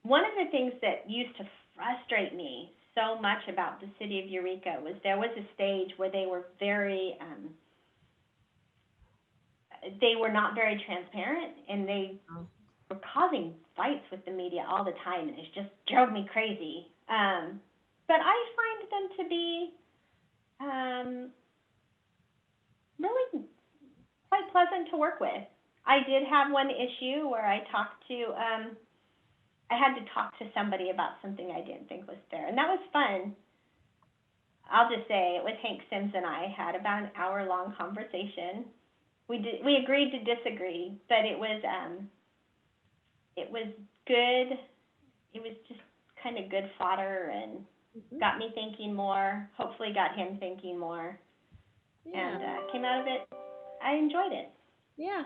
One of the things that used to frustrate me so much about the city of Eureka was there was a stage where they were not very transparent, and they were causing fights with the media all the time, and it just drove me crazy. But I find them to be really quite pleasant to work with. I did have one issue where I had to talk to somebody about something I didn't think was fair, and that was fun. I'll just say it was Hank Sims and I had about an hour-long conversation. We agreed to disagree, but it was good. It was just kind of good fodder, and got me thinking more. Hopefully, got him thinking more. Yeah. And came out of it. I enjoyed it. Yeah.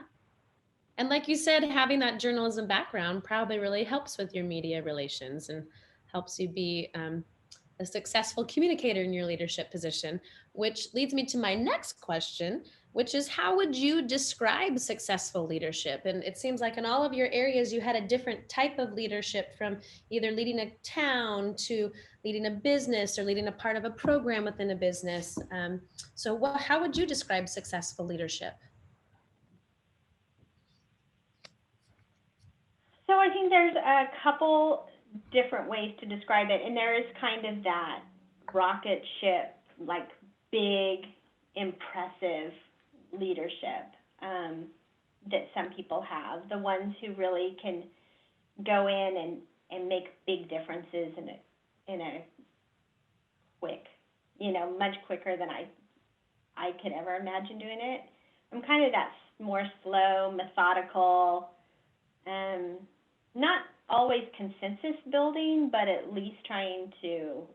And like you said, having that journalism background probably really helps with your media relations and helps you be a successful communicator in your leadership position, which leads me to my next question, which is, how would you describe successful leadership? And it seems like in all of your areas, you had a different type of leadership, from either leading a town to leading a business or leading a part of a program within a business. So how would you describe successful leadership? So I think there's a couple different ways to describe it, and there is kind of that rocket ship, like big, impressive leadership that some people have. The ones who really can go in and make big differences in a quick, much quicker than I could ever imagine doing it. I'm kind of that more slow, methodical, not always consensus building, but at least trying to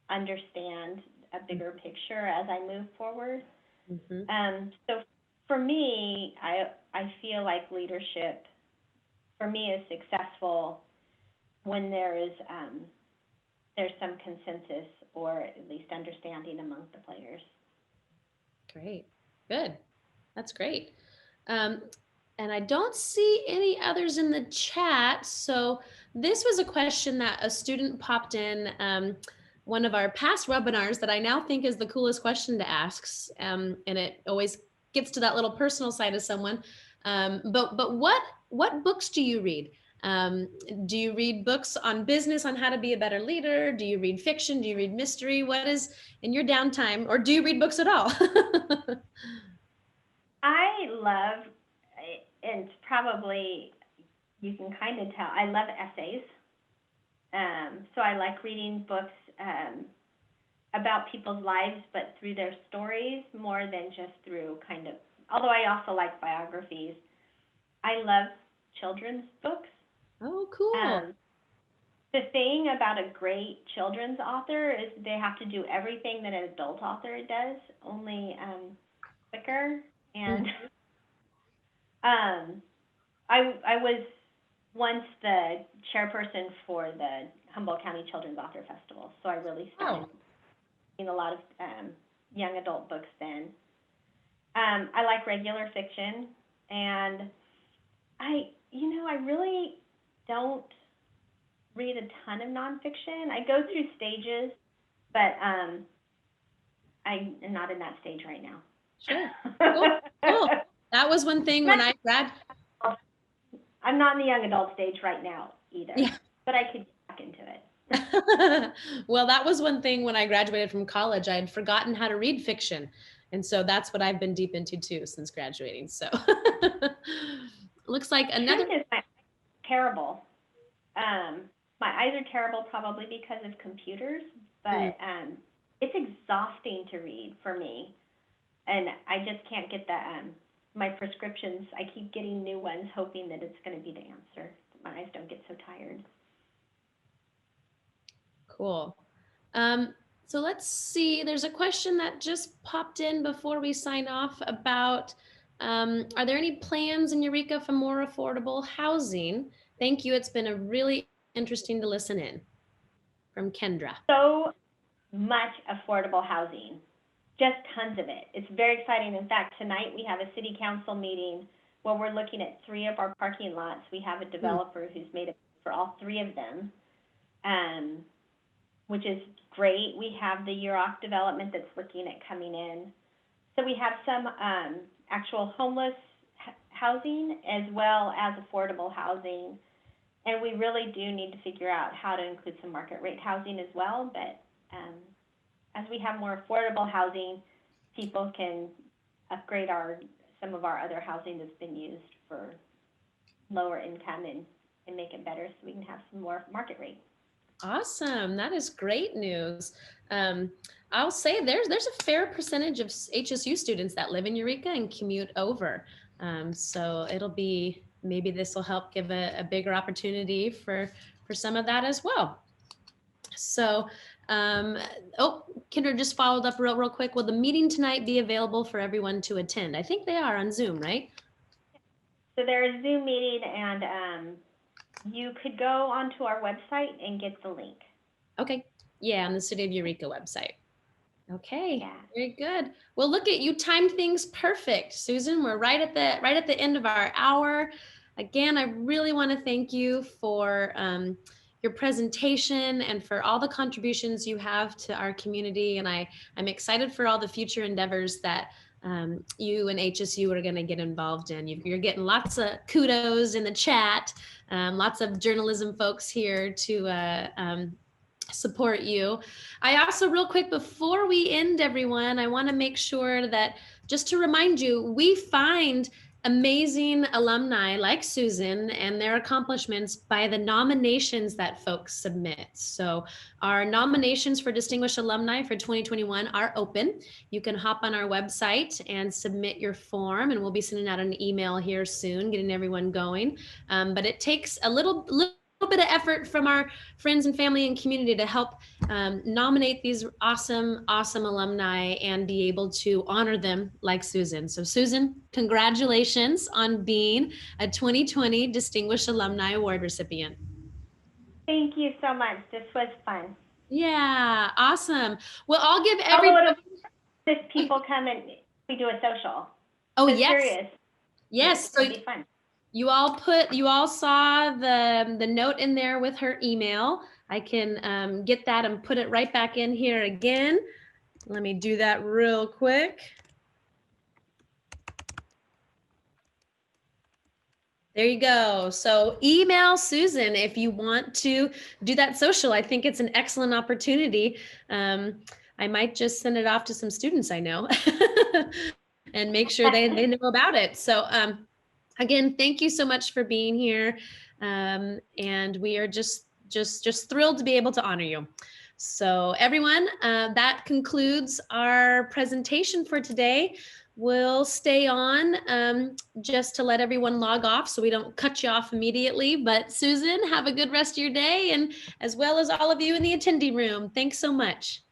understand a bigger picture as I move forward. So for me, I feel like leadership for me is successful when there's some consensus, or at least understanding among the players. Great. Good. That's great. And I don't see any others in the chat. So this was a question that a student popped in one of our past webinars that I now think is the coolest question to ask. And it always gets to that little personal side of someone. But what books do you read? Do you read books on business, on how to be a better leader? Do you read fiction? Do you read mystery? What is in your downtime, or do you read books at all? I love, and probably you can kind of tell, I love essays. So I like reading books about people's lives, but through their stories more than just through although I also like biographies. I love children's books. Oh, cool. The thing about a great children's author is they have to do everything that an adult author does, only quicker. And I was once the chairperson for the Humboldt County Children's Author Festival, so I really started reading a lot of young adult books then. I like regular fiction, and I really don't read a ton of nonfiction. I go through stages, but I am not in that stage right now. Sure. Cool. That was one thing when I I'm not in the young adult stage right now either, but I could get back into it. Well, that was one thing when I graduated from college. I had forgotten how to read fiction. And so that's what I've been deep into too since graduating. So looks like another. Truth is, my eyes are terrible. My eyes are terrible probably because of computers, but it's exhausting to read for me. And I just can't get that. My prescriptions, I keep getting new ones, hoping that it's going to be the answer. My eyes don't get so tired. Cool. So let's see, there's a question that just popped in before we sign off about, are there any plans in Eureka for more affordable housing? Thank you. It's been a really interesting to listen in. From Kendra. So much affordable housing. Just tons of it. It's very exciting. In fact, tonight we have a city council meeting where we're looking at 3 of our parking lots. We have a developer who's made it for all 3 of them, which is great. We have the Yurok development that's looking at coming in. So we have some actual homeless housing as well as affordable housing. And we really do need to figure out how to include some market rate housing as well. But as we have more affordable housing, people can upgrade some of our other housing that's been used for lower income and make it better so we can have some more market rate. Awesome. That is great news. I'll say there's a fair percentage of HSU students that live in Eureka and commute over. So it'll be, maybe this will help give a bigger opportunity for some of that as well. So, Kendra just followed up real quick. Will the meeting tonight be available for everyone to attend? I think they are on Zoom, right? So there's a Zoom meeting, and you could go onto our website and get the link. Okay. Yeah, on the City of Eureka website. Okay. Yeah. Very good. Well, look at you, timed things perfect, Susan. We're right at the end of our hour. Again, I really want to thank you for your presentation and for all the contributions you have to our community. And I'm excited for all the future endeavors that you and HSU are going to get involved in. You're getting lots of kudos in the chat, lots of journalism folks here to support you. I also, real quick, before we end, everyone, I want to make sure that, just to remind you, we find amazing alumni like Susan and their accomplishments by the nominations that folks submit. So our nominations for Distinguished Alumni for 2021 are open. You can hop on our website and submit your form, and we'll be sending out an email here soon, getting everyone going. But it takes a little bit of effort from our friends and family and community to help nominate these awesome alumni and be able to honor them like Susan. So Susan, congratulations on being a 2020 Distinguished Alumni Award recipient. Thank you so much. This was fun. Yeah, awesome. Well, I'll give everyone. If people come and we do a social. Oh, I'm yes. Curious. Yes. So it'd be fun. You all saw the note in there with her email. I can get that and put it right back in here again. Let me do that real quick. There you go. So email Susan if you want to do that social. I think it's an excellent opportunity. I might just send it off to some students I know and make sure they know about it. So again, thank you so much for being here. And we are just thrilled to be able to honor you. So everyone, that concludes our presentation for today. We'll stay on just to let everyone log off so we don't cut you off immediately. But Susan, have a good rest of your day, and as well as all of you in the attendee room. Thanks so much.